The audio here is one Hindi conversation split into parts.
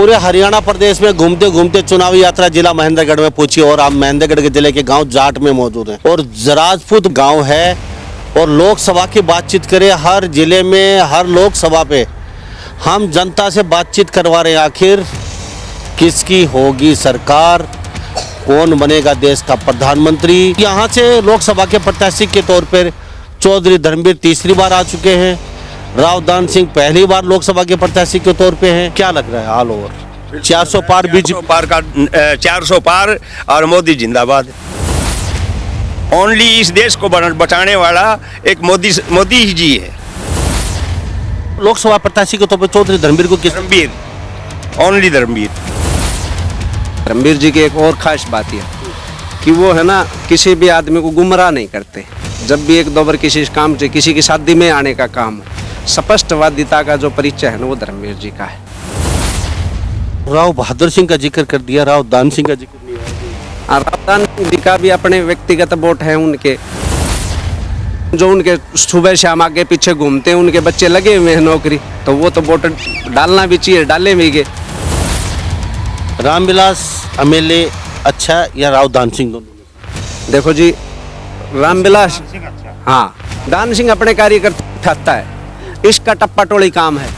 पूरे हरियाणा प्रदेश में घूमते घूमते चुनावी यात्रा जिला महेंद्रगढ़ में पहुंची और हम महेंद्रगढ़ के जिले के गांव जाट में मौजूद हैं और जराजपुर गांव है। और लोकसभा की बातचीत करें, हर जिले में हर लोकसभा पे हम जनता से बातचीत करवा रहे हैं। आखिर किसकी होगी सरकार, कौन बनेगा देश का प्रधानमंत्री। यहाँ से लोकसभा के प्रत्याशी के तौर पर चौधरी धर्मवीर तीसरी बार आ चुके हैं। राव दान सिंह पहली बार लोकसभा के प्रत्याशी के तौर पे हैं। क्या लग रहा है ऑल ओवर 400 पार बीजेपी पार का 400 पार और मोदी जिंदाबाद। ओनली इस देश को बचाने वाला एक मोदी ही जी है। लोकसभा प्रत्याशी के तौर पर चौधरी धर्मवीर को किस धर्मवीर, ओनली धर्मवीर। धर्मवीर जी की एक और खास बात यह कि वो है ना किसी भी आदमी को गुमराह नहीं करते। जब भी एक दो बार किसी काम से किसी की शादी में आने का काम हो, स्पष्टवादिता का जो परिचय है ना वो धर्मवीर जी का है। राव बहादुर सिंह का जिक्र कर दिया, राव दान सिंह का जिक्र नहीं है। राव दान सिंह जी का भी अपने व्यक्तिगत वोट है उनके, जो उनके सुबह शाम आगे पीछे घूमते हैं, उनके बच्चे लगे हुए हैं नौकरी, तो वो तो वोट डालना भी चाहिए, डाले भी गए। रामविलास एमएलए अच्छा या राव दान सिंह दोनों? देखो जी, रामविलास हाँ, दान सिंह अपने कार्यकर्ता उठाता है, इसका टप्पा टोली काम है।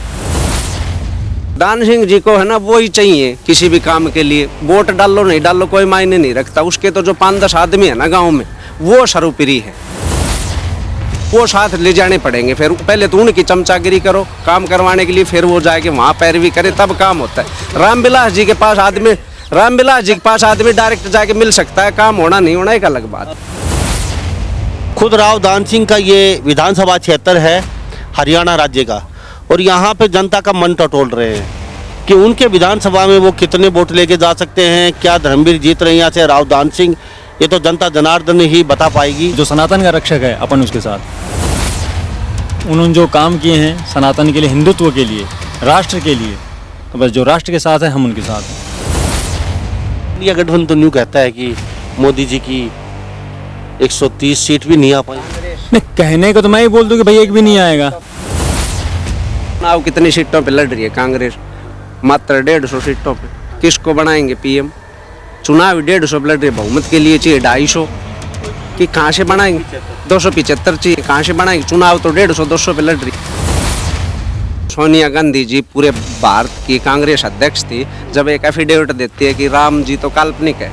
दान सिंह जी को है ना वो ही चाहिए किसी भी काम के लिए। वोट डालो नहीं डालो कोई मायने नहीं रखता, उसके तो जो 5-10 आदमी है ना गांव में वो सर्वोपरि है, वो साथ ले जाने पड़ेंगे। फिर पहले तो उनकी चमचागिरी करो काम करवाने के लिए, फिर वो जाके वहाँ पैरवी करे तब काम होता है। रामविलास जी के पास आदमी डायरेक्ट जाके मिल सकता है, काम होना नहीं होना एक अलग बात। खुद राव दान सिंह का ये विधानसभा क्षेत्र है हरियाणा राज्य का, और यहाँ पे जनता का मन टटोल रहे हैं कि उनके विधानसभा में वो कितने वोट लेके जा सकते हैं। क्या धर्मवीर जीत रहे हैं यहाँ से राव दान सिंह, ये तो जनता जनार्दन ही बता पाएगी। जो सनातन का रक्षक है अपन उसके साथ, उन्होंने जो काम किए हैं सनातन के लिए, हिंदुत्व के लिए, राष्ट्र के लिए, तो बस जो राष्ट्र के साथ है हम उनके साथ हैं। इंडिया गठबंधन तो न्यू कहता है कि मोदी जी की 130 सीट भी नहीं आ पाई। नहीं, कहने को तो मैं ही बोल दूं कि भाई एक भी नहीं आएगा। चुनाव कितनी सीटों पे लड़ रही है कांग्रेस? मात्र 150 सीटों पे। किसको बनाएंगे पीएम? चुनाव 150 पे लड़ रही है, बहुमत के लिए चाहिए 250 कि कहाँ से बनाएंगे? 275 चाहिए, कहाँ से बनाएंगे? चुनाव तो 150-200 पे लड़ रही। सोनिया गांधी जी पूरे भारत की कांग्रेस अध्यक्ष थी, जब एक एफिडेविट देती है कि राम जी तो काल्पनिक है,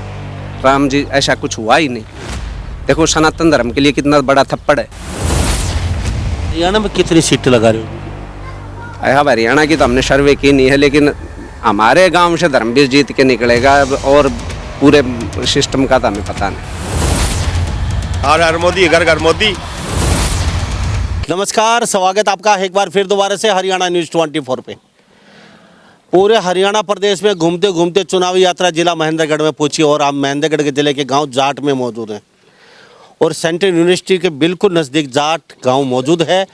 राम जी ऐसा कुछ हुआ ही नहीं। देखो सनातन धर्म के लिए कितना बड़ा थप्पड़ है। हरियाणा में कितनी सीटें लगा रहे हो? अब हरियाणा की तो हमने सर्वे की नहीं है, लेकिन हमारे गांव से धर्मवीर जीत के निकलेगा, और पूरे सिस्टम का तो हमें पता नहीं। हर हर मोदी, घर घर मोदी। नमस्कार, स्वागत आपका एक बार फिर दोबारा से हरियाणा न्यूज़ 24 पे। पूरे हरियाणा प्रदेश में घूमते घूमते चुनावी यात्रा जिला महेंद्रगढ़ में पहुंची और हम महेंद्रगढ़ के जिले के गांव जाट में मौजूद हैं और सेंट्रल यूनिवर्सिटी के बिल्कुल नज़दीक जाट गांव मौजूद है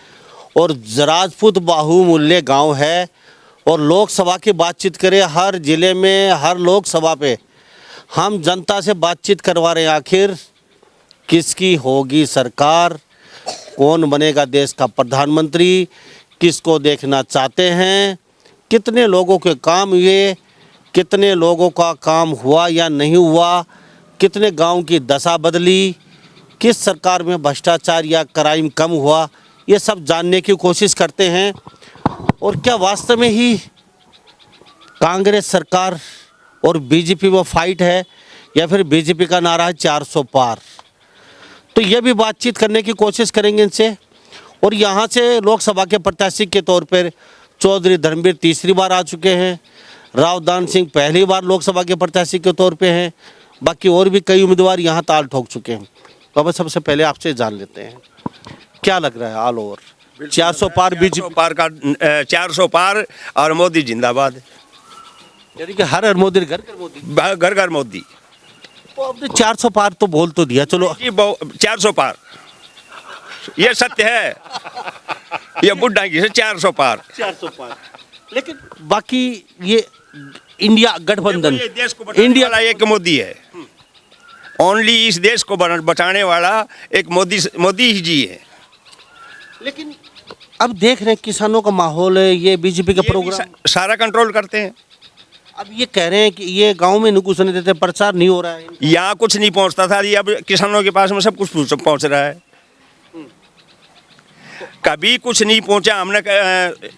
और जराजपुर बाहुमूल्य गांव है। और लोकसभा की बातचीत करें, हर जिले में हर लोकसभा पे हम जनता से बातचीत करवा रहे हैं। आखिर किसकी होगी सरकार, कौन बनेगा देश का प्रधानमंत्री, किसको देखना चाहते हैं, कितने लोगों के काम हुए, कितने लोगों का काम हुआ या नहीं हुआ, कितने गांव की दशा बदली, किस सरकार में भ्रष्टाचार या क्राइम कम हुआ, ये सब जानने की कोशिश करते हैं। और क्या वास्तव में ही कांग्रेस सरकार और बीजेपी में फाइट है या फिर बीजेपी का नारा है 400 पार, तो ये भी बातचीत करने की कोशिश करेंगे इनसे। और यहाँ से लोकसभा के प्रत्याशी के तौर पर चौधरी धर्मवीर तीसरी बार आ चुके हैं। राव दान सिंह पहली बार लोकसभा के प्रत्याशी के तौर पे हैं। बाकी और भी कई उम्मीदवार यहाँ ताल ठोक चुके हैं। तो अब सबसे पहले आपसे जान लेते हैं क्या लग रहा है ऑल ओवर 400 पार बीजेपी पार का 400 पार और मोदी जिंदाबाद। यानी कि हर मोदी घर घर मोदी, घर घर मोदी। तो आपने 400 पार तो बोल तो दिया, चलो जी 400 पार, ये सत्य है, ये बुढ़ा की से 400 पार। 400 पार। लेकिन बाकी ये इंडिया गठबंधन, ये देश को बचाने वाला एक मोदी है, ओनली इस देश को बचाने वाला एक मोदी ही जी है। लेकिन अब देख रहे हैं किसानों का माहौल है, ये बीजेपी का प्रोग्राम सारा कंट्रोल करते हैं। अब ये कह रहे हैं कि ये गांव में नहीं घुसने देते, प्रचार नहीं हो रहा है। यहाँ कुछ नहीं पहुँचता था, ये अब किसानों के पास में सब कुछ पहुँच रहा है। कभी कुछ नहीं पहुँचा, हमने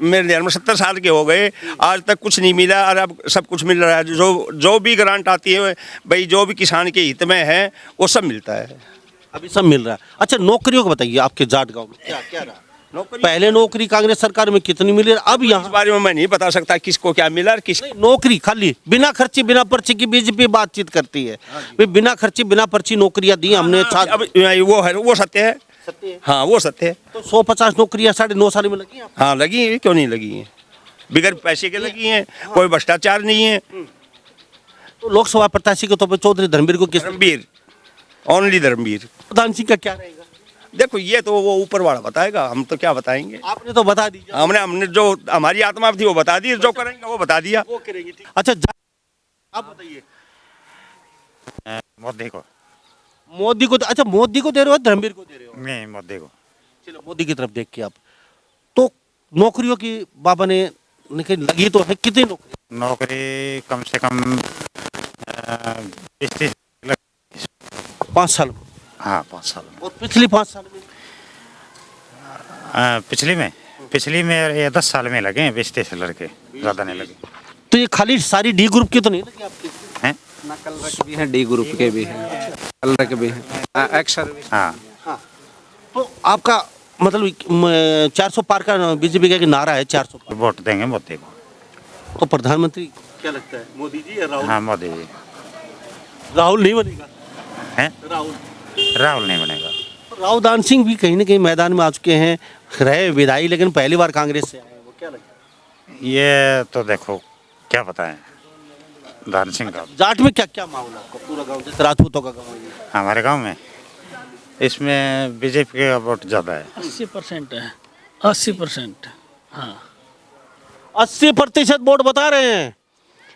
मेरे ध्यान में 70 साल के हो गए, आज तक कुछ नहीं मिला, और अब सब कुछ मिल रहा है। जो भी ग्रांट आती है भाई, जो भी किसान के हित में है वो सब मिलता है, अभी सब मिल रहा है। अच्छा, नौकरियों को बताइए, आपके जाट गांव में क्या क्या रहा? नौकरी पहले नौकरी कांग्रेस सरकार में कितनी मिली, अब इस यहाँ बारे में मैं नहीं बता सकता किसको क्या मिला और किस। नहीं, नौकरी खाली बिना खर्ची बिना पर्ची की बीजेपी बातचीत करती है। भाई बिना खर्ची बिना पर्ची नौकरियां दी हमने। अब वो है, वो सत्य है। सत्य है। हाँ वो सत्य है। तो 150 नौकरियां 9.5 साल में लगी हैं आपको? हाँ लगी है, क्यों नहीं लगी है, बिगैर पैसे के लगी हैं, कोई भ्रष्टाचार नहीं है। तो लोकसभा प्रत्याशी के तौर पर चौधरी धर्मवीर को किस धर्मवीर, ओनली धर्मवीर। प्रधान सिंह का क्या रहेगा? देखो ये तो वो ऊपर वाला बताएगा, हम तो क्या बताएंगे। आपने तो बता दी, हमने जो हमारी आत्मा थी वो बता दी, जो करेंगे वो बता दिया। वो करेंगे। ठीक। अच्छा, आप बताइए। मोदी को। मोदी को? अच्छा, मोदी को दे रहे हो, धर्मवीर को दे रहे हो? नहीं, मोदी को। चलो, मोदी की तरफ देख के आप तो नौकरियों की बाबा ने लगी तो है, कितनी नौकरी? नौकरी कम से कम 20-30। 5 साल में? हाँ 5 साल में। और पिछली 5 साल में? पिछली में ये 10 साल में लगे हैं, 20-30 लड़के, ज़्यादा नहीं लगे। तो ये खाली सारी डी ग्रुप की तो नहीं लगी आपकी? हैं? ना कलरक भी हैं, डी ग्रुप के भी हैं, कलरक भी हैं, एक्स सर्विस। हाँ। तो आपका मतलब 400 पार का बीजेपी का नारा है, 400 पार। वोट देंगे मोदी को। तो प्रधानमंत्री क्या लगता है, मोदी जी या राहुल? हाँ मोदी जी। राहुल नहीं बनेगा? हैं? राहुल नहीं बनेगा। राव दान सिंह भी कहीं ना कहीं मैदान में आ चुके हैं, रहे विधायी, लेकिन पहली बार कांग्रेस से आए हैं, वो क्या लगता है? ये तो देखो क्या बताएं, दान सिंह का। जाट में क्या क्या माहौल है आपका? पूरा गांव जैसे राजपूतों का गांव है, हमारे गांव में इसमें बीजेपी का वोट ज़्यादा है। 80% है, 80%। हाँ 80% वोट बता रहे हैं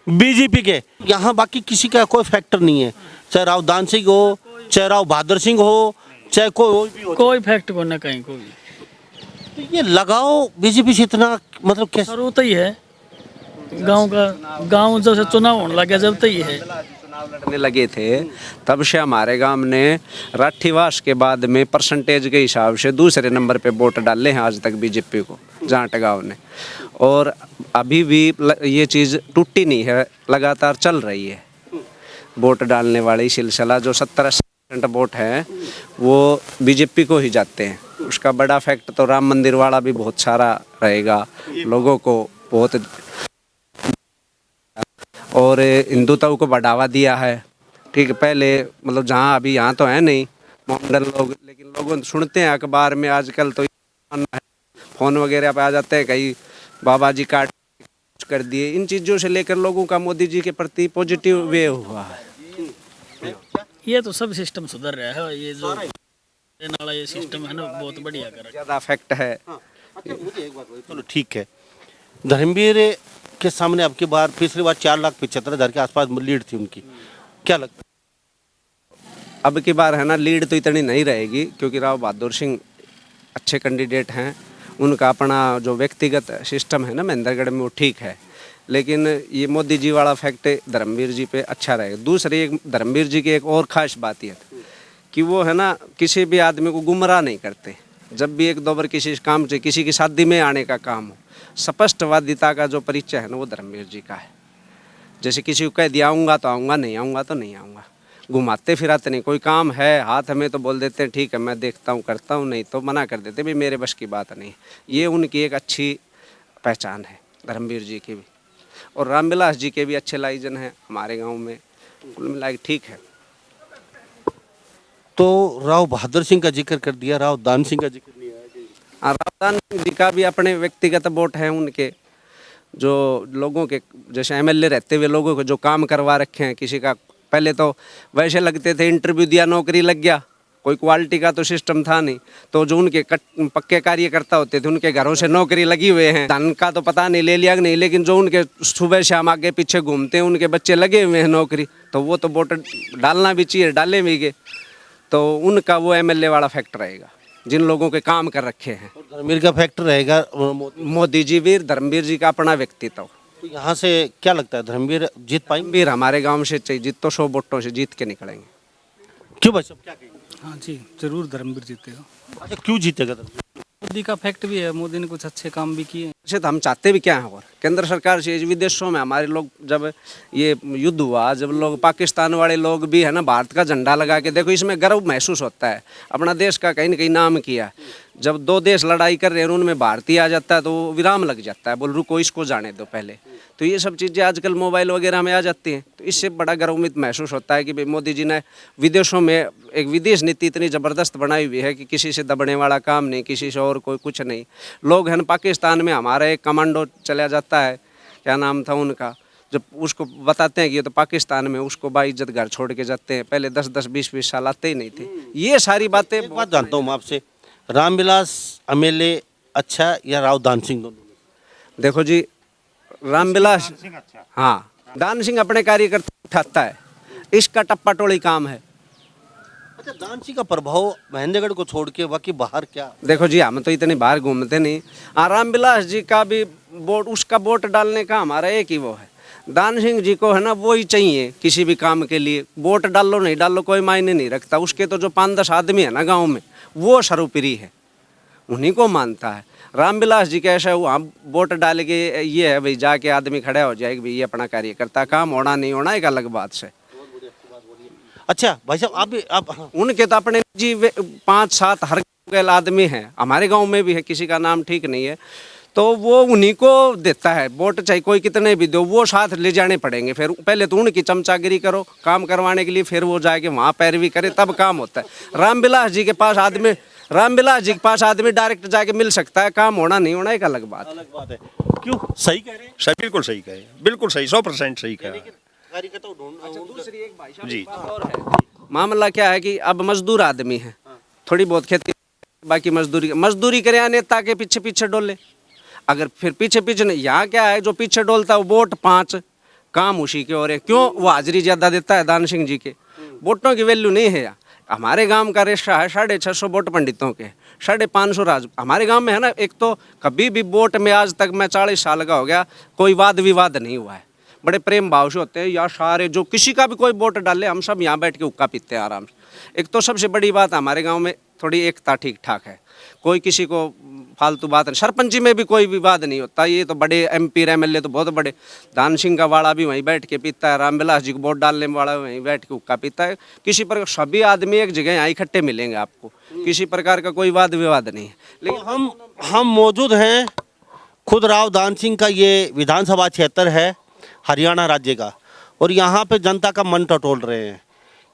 बीजेपी के। यहाँ बाकी किसी का कोई फैक्टर नहीं है, चाहे राव दान सिंह हो, चाहे राव बहादुर सिंह हो, चाहे कोई भी हो। कोई फैक्ट को ना कहीं को भी। तो ये लगाओ बीजेपी से इतना, मतलब कैसे? और होता ही है गांव जब से चुनाव होने लगा, जब तक ही है। चुनाव लड़ने लगे थे तब से हमारे गांव ने राठीवास के बाद में परसेंटेज के हिसाब से दूसरे नंबर पे वोट डाले हैं आज तक बीजेपी को, जाट गांव ने। और अभी भी ये चीज़ टूटी नहीं है, लगातार चल रही है वोट डालने वाली सिलसिला। जो 70-80% वोट हैं वो बीजेपी को ही जाते हैं। उसका बड़ा फैक्ट तो राम मंदिर वाला भी बहुत सारा रहेगा, लोगों को बहुत, और हिंदुत्व को बढ़ावा दिया है। ठीक है, पहले मतलब जहाँ अभी यहाँ तो है नहीं मॉडल लोग, लेकिन लोगों सुनते हैं अखबार में आजकल तो फ़ोन वगैरह पे आ जाते हैं, कहीं बाबा जी काट कर दिए। इन चीज़ों से लेकर लोगों का मोदी जी के प्रति पॉजिटिव वे हुआ है। ये तो सब सिस्टम सुधर रहा है, ये जो वाला ये सिस्टम है ना, बहुत बढ़िया कर रहा है। ज़्यादा फैक्ट है। अच्छा, मुझे एक बात बताइए, चलो ठीक है, धर्मवीर के सामने अब की बार पिछली बार 4,75,000 के आसपास लीड थी उनकी, क्या लगता है? अब की बार है ना, लीड तो इतनी नहीं रहेगी, क्योंकि राव बहादुर सिंह अच्छे कैंडिडेट हैं। उनका अपना जो व्यक्तिगत सिस्टम है ना महेंद्रगढ़ में, वो ठीक है, लेकिन ये मोदी जी वाला फैक्ट धर्मवीर जी पे अच्छा रहेगा। दूसरी एक धर्मवीर जी की एक और ख़ास बात यह कि वो है ना किसी भी आदमी को गुमराह नहीं करते। जब भी एक दो बार किसी काम से, किसी की शादी में आने का काम हो, स्पष्टवादिता का जो परिचय है ना वो धर्मवीर जी का है। जैसे किसी को कह दिया आऊँगा तो आऊँगा, नहीं आऊँगा तो नहीं आऊँगा, घुमाते फिराते नहीं। कोई काम है हाथ में तो बोल देते हैं ठीक है मैं देखता हूँ करता हूँ, नहीं तो मना कर देते भी मेरे बस की बात नहीं। ये उनकी एक अच्छी पहचान है धर्मवीर जी की भी। और रामविलास जी के भी अच्छे लाइजन हैं हमारे गांव में, कुल मिला के ठीक है। तो राव बहादुर सिंह का जिक्र कर दिया, राव दान सिंह का जिक्र नहीं आया। हाँ, राव दान सिंह जी का भी अपने व्यक्तिगत वोट हैं उनके, जो लोगों के जैसे एमएलए रहते हुए लोगों को जो काम करवा रखे हैं। किसी का पहले तो वैसे लगते थे इंटरव्यू दिया नौकरी लग गया, कोई क्वालिटी का तो सिस्टम था नहीं, तो जो उनके पक्के कार्यकर्ता होते थे उनके घरों से नौकरी लगी हुए हैं। धन का तो पता नहीं ले लिया कि नहीं, लेकिन जो उनके सुबह शाम आगे पीछे घूमते हैं उनके बच्चे लगे हुए हैं नौकरी, तो वो तो वोट डालना भी चाहिए, डाले भी गए। तो उनका वो एमएलए वाला फैक्ट रहेगा जिन लोगों के काम कर रखे हैं। धर्मवीर का फैक्टर रहेगा मोदी जी भी, धर्मवीर जी का अपना व्यक्तित्व तो यहाँ से क्या लगता है धर्मवीर जीत पाएंगे? वीर हमारे गांव से चाहिए जीत तो 100 वोटों से जीत के निकलेंगे। क्यों भाई साहब क्या कहेंगे? हाँ जी, जरूर धर्मवीर जीतेगा। अच्छा क्यों जीतेगा धर्मवीर? मोदी का फैक्ट भी है, मोदी ने कुछ अच्छे काम भी किए हैं। वैसे तो हम चाहते भी क्या हैं, और केंद्र सरकार से विदेशों में हमारे लोग जब ये युद्ध हुआ, जब लोग पाकिस्तान वाले लोग भी है ना भारत का झंडा लगा के, देखो इसमें गर्व महसूस होता है, अपना देश का कहीं ना कहीं नाम किया। जब दो देश लड़ाई कर रहे हैं उनमें भारतीय आ जाता है तो विराम लग जाता है, बोल रुको इसको जाने दो पहले। तो ये सब चीज़ें आजकल मोबाइल वगैरह में आ जाती हैं, तो इससे बड़ा गर्वित महसूस होता है कि भाई मोदी जी ने विदेशों में एक विदेश नीति इतनी ज़बरदस्त बनाई हुई है कि किसी से दबने वाला काम नहीं, किसी से और कोई कुछ नहीं। लोग हैं पाकिस्तान में हमारा एक कमांडो चला जाता है, क्या नाम था उनका, जब उसको बताते हैं कि ये तो पाकिस्तान में, उसको बाइज्जत घर छोड़ के जाते हैं। पहले 10-10 20-20 साल आते ही नहीं थे। ये सारी बातें एक बात जानता हूँ मैं आपसे, रामविलास अमेले अच्छा या राव दान सिंह दोनों? देखो जी, रामविलास, हाँ, दान सिंह अपने कार्यकर्ता उठाता है, इसका टप्पा टोली काम है। अच्छा दान सिंह का प्रभाव महेंद्रगढ़ को छोड़ के बाकी बाहर क्या? देखो जी, हम तो इतनी बाहर घूमते नहीं। रामविलास जी का भी वोट, उसका वोट डालने का हमारा एक ही वो है। दान सिंह जी को है ना वो ही चाहिए किसी भी काम के लिए, वोट डालो नहीं डालो कोई मायने नहीं रखता। उसके तो जो 5-10 आदमी है ना गाँव में, वो सर्वोपरि है, उन्हीं को मानता है। रामविलास जी कैसा है, वहाँ वोट डाल के ये है भाई जाके आदमी खड़ा हो जाए कि भाई ये अपना कार्यकर्ता, काम होना नहीं होना एक अलग बात से। अच्छा भाई साहब आप भी आप हाँ। उनके तो अपने जी 5-7 हर गैल आदमी हैं, हमारे गांव में भी है, किसी का नाम ठीक नहीं है, तो वो उन्हीं को देता है वोट, चाहे कोई कितने भी दो, वो साथ ले जाने पड़ेंगे। फिर पहले तो उनकी चमचागिरी करो काम करवाने के लिए, फिर वो जाके वहाँ पैरवी करे तब काम होता है। रामविलास जी के पास आदमी डायरेक्ट जाके मिल सकता है, काम होना नहीं होना एक अलग बात है। क्यों सही कह रहे हैं? सही, बिल्कुल सही कहे, बिल्कुल सही, 100% सही कहा जी। मामला क्या है कि अब मजदूर आदमी है, थोड़ी बहुत खेती, बाकी मजदूरी करे या नेता के पीछे पीछे डोले। अगर फिर पीछे नहीं, यहाँ क्या है, जो पीछे डोलता है वो वोट 5, काम उसी के हो रहे। क्यों? वो हाजिरी ज़्यादा देता है दान सिंह जी के, वोटों की वैल्यू नहीं है यहाँ। हमारे गांव का रेशा है 650 वोट पंडितों के, 550 राज हमारे गांव में है ना। एक तो कभी भी वोट में आज तक, मैं 40 साल का हो गया, कोई वाद विवाद नहीं हुआ है, बड़े प्रेम भाव से होते हैं। या सारे जो किसी का भी कोई वोट डाले, हम सब यहाँ बैठ के हुक्का पीते हैं आराम से। एक तो सबसे बड़ी बात, हमारे गांव में थोड़ी एकता ठीक ठाक है, कोई किसी को फालतू बात नहीं। सरपंची में भी कोई विवाद नहीं होता, ये तो बड़े MP MLA तो बहुत बड़े। दान सिंह का वाड़ा भी वहीं बैठ के पीता है, रामविलास जी को वोट डालने वाला वहीं बैठ के हुक्का पीता है। किसी पर सभी आदमी एक जगह यहाँ इकट्ठे मिलेंगे आपको, किसी प्रकार का कोई वाद विवाद नहीं है। लेकिन हम मौजूद हैं, खुद राव दान सिंह का ये विधानसभा क्षेत्र है हरियाणा राज्य का, और यहाँ पे जनता का मन टटोल रहे हैं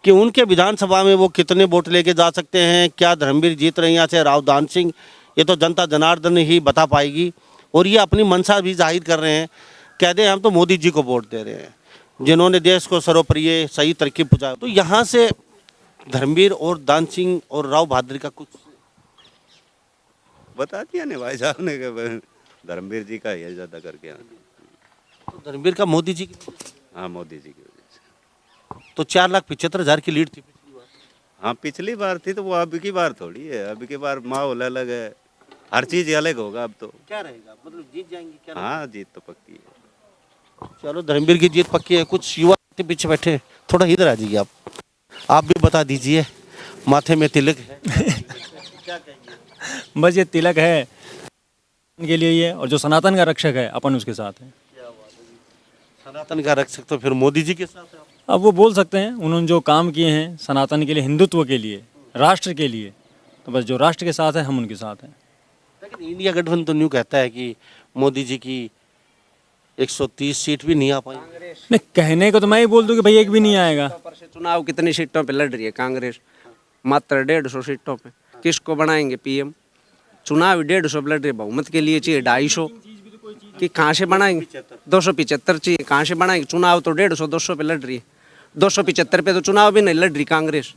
कि उनके विधानसभा में वो कितने वोट लेके जा सकते हैं, क्या धर्मवीर जीत रहे हैं यहाँ से राव दान सिंह, ये तो जनता जनार्दन ही बता पाएगी। और ये अपनी मंशा भी जाहिर कर रहे हैं, कहते हैं हम तो मोदी जी को वोट दे रहे हैं, जिन्होंने देश को सर्वप्रिय सही तरक्की पहुँचाया। तो यहाँ से धर्मवीर और दान सिंह और राव बहादुर का कुछ बता दिया ने भाई साहब ने कि धर्मवीर जी का ही ज़्यादा करके। तो धर्मवीर का मोदी जी की, हाँ मोदी जी की वजह से। तो 4,75,000 की लीड थी पिछली बार। हाँ पिछली बार थी, तो वो अब की बार थोड़ी है, अब की बार माहौल अलग है, हर चीज़ अलग होगा अब तो। क्या रहेगा, मतलब जीत जाएंगे क्या? हाँ जीत तो पक्की है। चलो धर्मवीर की जीत पक्की है। कुछ युवा पीछे बैठे, थोड़ा इधर आ जाइए आप भी बता दीजिए, माथे में तिलक है क्या कहेंगे? बस ये तिलक है के लिए ये, और जो सनातन का रक्षक है अपन उसके साथ है। सनातन का रक्षक तो फिर मोदी जी के साथ है। अब वो बोल सकते हैं, उन्होंने जो काम किए हैं सनातन के लिए, हिंदुत्व के लिए, राष्ट्र के लिए, तो बस जो राष्ट्र के साथ है हम उनके साथ हैं। लेकिन इंडिया गठबंधन तो न्यू कहता है कि मोदी जी की 130 सीट भी नहीं आ पाई। नहीं, कहने को तो मैं ही बोल दूं कि भाई एक भी नहीं आएगा। चुनाव कितनी सीटों पे लड़ रही है कांग्रेस? मात्र 150 सीटों पे। किसको बनाएंगे PM? चुनाव 150 लड़ रही है, बहुमत के लिए चाहिए 250 कि कहाँ से बनाएंगे? 275 चाहिए, कहाँ से बनाएंगे? चुनाव तो 150-200 पे लड़ रही है, 275 पे तो चुनाव भी नहीं लड़ रही कांग्रेस।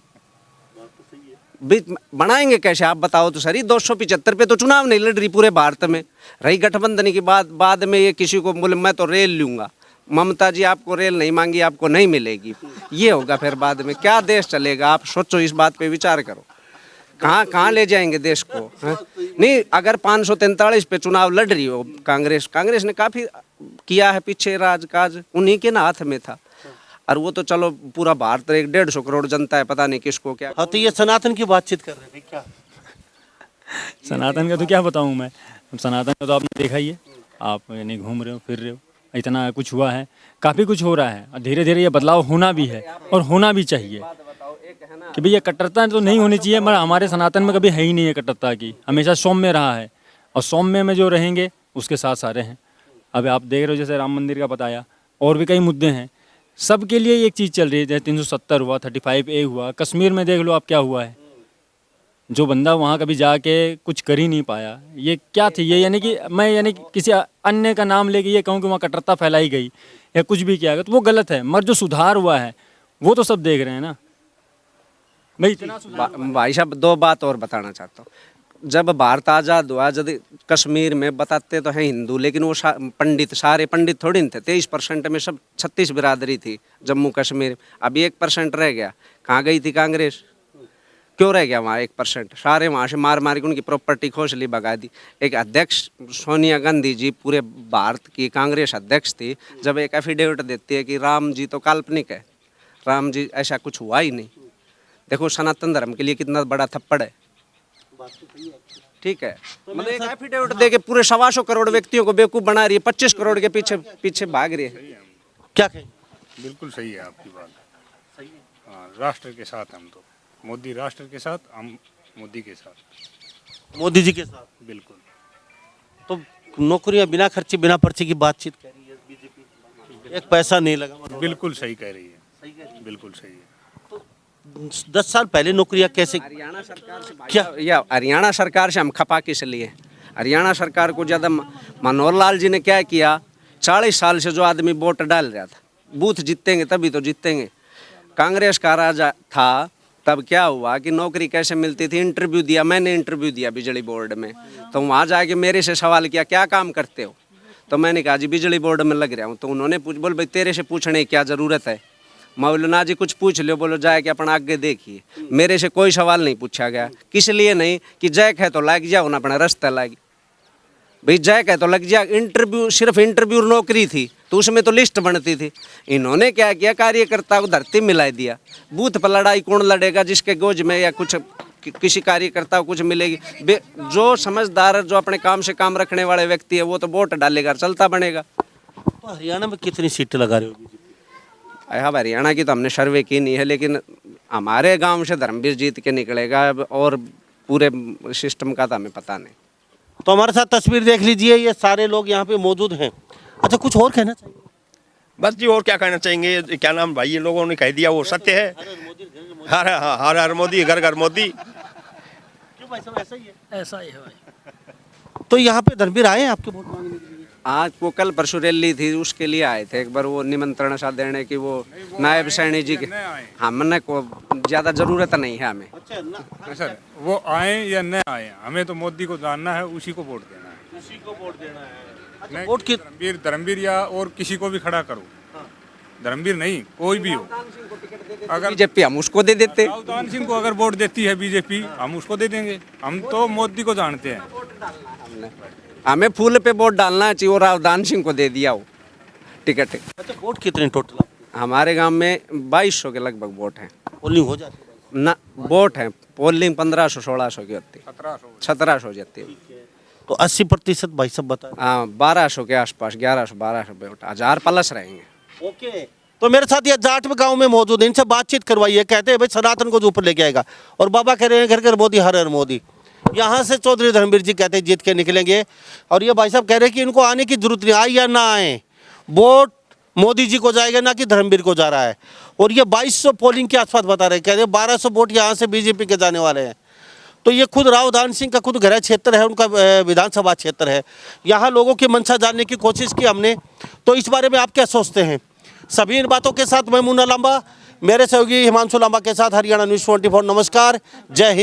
बनाएंगे कैसे आप बताओ तो सही? 275 पे तो चुनाव नहीं लड़ रही पूरे भारत में। रही गठबंधन की बात, बाद में ये किसी को बोले मैं तो रेल लूंगा, ममता जी आपको रेल नहीं मांगी, आपको नहीं मिलेगी, ये होगा फिर बाद में क्या देश चलेगा? आप सोचो, इस बात पे विचार करो। कहाँ कहाँ ले जाएंगे देश को, हैं? नहीं, अगर 543 पे चुनाव लड़ रही हो कांग्रेस ने काफी किया है पीछे राज काज, उन्हीं के ना हाथ में था। और वो तो चलो पूरा भारत 150 करोड़ जनता है, पता नहीं किसको क्या। हाँ, तो ये सनातन की बातचीत कर रहे हैं क्या? सनातन का तो क्या बताऊँ मैं, सनातन का तो आपने देखा ही है, आप यानी घूम रहे हो फिर रहे हो, इतना कुछ हुआ है, काफ़ी कुछ हो रहा है और धीरे धीरे ये बदलाव होना भी है और होना भी चाहिए कि भई ये कट्टरता तो नहीं होनी चाहिए, मगर हमारे सनातन में कभी है ही नहीं है कट्टरता की, हमेशा सौम्य रहा है और सौम्य में जो रहेंगे उसके साथ सारे हैं। अब आप देख रहे हो जैसे राम मंदिर का बताया, और भी कई मुद्दे हैं, सबके लिए एक चीज़ चल रही है, जैसे 370 हुआ, 35A हुआ, कश्मीर में देख लो आप क्या हुआ है, जो बंदा वहाँ कभी जाके कुछ कर ही नहीं पाया, ये क्या थी ये, यानी कि मैं यानी कि किसी अन्य का नाम लेके ये कहूँ कि वहाँ कट्टरता फैलाई गई या कुछ भी किया गया तो वो गलत है, मगर जो सुधार हुआ है वो तो सब देख रहे हैं ना भाई। इतना भाई साहब 2 बात और बताना चाहता हूँ। जब भारत आज़ाद हुआ, जब कश्मीर में बताते तो हैं हिंदू, लेकिन वो पंडित, सारे पंडित थोड़ी नहीं थे, 23% में सब 36 बिरादरी थी जम्मू कश्मीर। अभी 1% रह गया, कहाँ गई थी कांग्रेस? क्यों रह गया वहाँ 1%? सारे वहाँ से मार मार के उनकी प्रॉपर्टी खोज ली, भगा दी। एक अध्यक्ष सोनिया गांधी जी पूरे भारत की कांग्रेस अध्यक्ष थी, जब एक एफिडेविट देती है कि राम जी तो काल्पनिक है, राम जी ऐसा कुछ हुआ ही नहीं। देखो सनातन धर्म के लिए कितना बड़ा थप्पड़ है, ठीक है। मतलब एक एफिडेविट दे के पूरे 125 करोड़ व्यक्तियों को बेवकूफ़ बना रही है, 25 करोड़ के पीछे भाग रही है। क्या कहें? बिल्कुल सही है आपकी बात, सही है। हाँ, राष्ट्र के साथ हम तो, मोदी राष्ट्र के साथ, हम मोदी के साथ, मोदी जी के साथ बिल्कुल। तो नौकरियां बिना खर्चे बिना पर्चे की बातचीत कर रही है बीजेपी, एक पैसा नहीं लगा। बिल्कुल सही कह रही है, बिल्कुल सही है। 10 साल पहले नौकरियां कैसे? हरियाणा सरकार से क्या, या हरियाणा सरकार से हम खपा किस लिए? हरियाणा सरकार को ज़्यादा मनोहर लाल जी ने क्या किया, 40 साल से जो आदमी वोट डाल रहा था, बूथ जीतेंगे तभी तो जीतेंगे। कांग्रेस का राजा था, तब क्या हुआ कि नौकरी कैसे मिलती थी? इंटरव्यू दिया, मैंने इंटरव्यू दिया बिजली बोर्ड में, तो वहाँ जाके मेरे से सवाल किया क्या काम करते हो, तो मैंने कहा जी बिजली बोर्ड में लग रहा हूँ। तो उन्होंने बोल भाई तेरे से पूछने की क्या ज़रूरत है? मैं बोलो ना जी कुछ पूछ लो, बोलो जाए कि अपना आगे देखिए। मेरे से कोई सवाल नहीं पूछा गया, किस लिए नहीं कि जैक है तो लग जाओ ना, अपना रास्ता लग भाई, जैक है तो लग जा। इंटरव्यू सिर्फ इंटरव्यू नौकरी थी तो उसमें तो लिस्ट बनती थी। इन्होंने क्या किया, कार्यकर्ता को धरती मिला दिया। बूथ पर लड़ाई कौन लड़ेगा? जिसके गोज में या कुछ किसी कार्यकर्ता को कुछ मिलेगी। जो समझदार, जो अपने काम से काम रखने वाले व्यक्ति है वो तो वोट डालेगा, चलता बनेगा। तो हरियाणा में कितनी सीटें लगा रहे हो बीजेपी? अब हरियाणा की तो हमने सर्वे की नहीं है, लेकिन हमारे गांव से धर्मवीर जीत के निकलेगा, और पूरे सिस्टम का तो हमें पता नहीं। तो हमारे साथ तस्वीर देख लीजिए, ये सारे लोग यहाँ पे मौजूद हैं। अच्छा, कुछ और कहना चाहिए? बस जी और क्या कहना चाहेंगे, क्या नाम भाई, ये लोगों ने कह दिया वो सत्य है। हर हर हर मोदी, घर घर मोदी। क्यों भाई साहब, ऐसा ही है? ऐसा ही है भाई। तो यहाँ पे धर्मवीर आए हैं आपके वोट मांगने के लिए? आज वो कल परसों रैली थी, उसके लिए आए थे। एक बार वो निमंत्रण सा देने की, वो नायब सैनी जी के, हमने को ज़्यादा ज़रूरत नहीं है हमें। सर वो आए या न आए, हमें तो मोदी को जानना है, उसी को वोट देना है। उसी को वोट देना है। मैं वोट की धर्मवीर या और किसी को भी खड़ा करो, धर्मवीर नहीं कोई भी हो, अगर बीजेपी हम उसको दे देते। राहुल सिंह को अगर वोट देती है बीजेपी, हम उसको दे देंगे। हम तो मोदी को जानते हैं। हमें फूल पे वोट डालना चाहिए, और रावदान सिंह को दे दिया वो टिकट। अच्छा, वोट कितने टोटल? हमारे गांव में 2200 के लगभग वोट हैं। पोलिंग हो जाती है ना, वोट हैं, पोलिंग 1500-1600 की होती है, 1700 हो जाती है। तो 80% भाई साहब बता। हाँ, 1200 के आसपास, 1100-1200 वोट, 1000 प्लस रहेंगे। ओके, तो मेरे साथ ये जाट गांव में मौजूद है, इनसे बातचीत करवाइए। कहते हैं भाई सनातन को जो ऊपर लेके आएगा, और बाबा कह रहे हैं घर घर मोदी, हर हर मोदी। यहाँ से चौधरी धर्मवीर जी कहते हैं जीत के निकलेंगे, और ये भाई साहब कह रहे हैं कि इनको आने की जरूरत नहीं, आए या ना आए, वोट मोदी जी को जाएगा, ना कि धर्मवीर को जा रहा है। और ये 2200 पोलिंग के आसपास बता रहे हैं, कह रहे हैं 1200 वोट यहाँ से बीजेपी के जाने वाले हैं। तो ये खुद रावदान सिंह का खुद गृह क्षेत्र है, उनका विधानसभा क्षेत्र है। यहाँ लोगों की मंशा जानने की कोशिश की हमने, तो इस बारे में आप क्या सोचते हैं? सभी इन बातों के साथ मैं मुन्ना लांबा, मेरे सहयोगी हिमांशु लांबा के साथ हरियाणा न्यूज़ 24। नमस्कार, जय हिंद।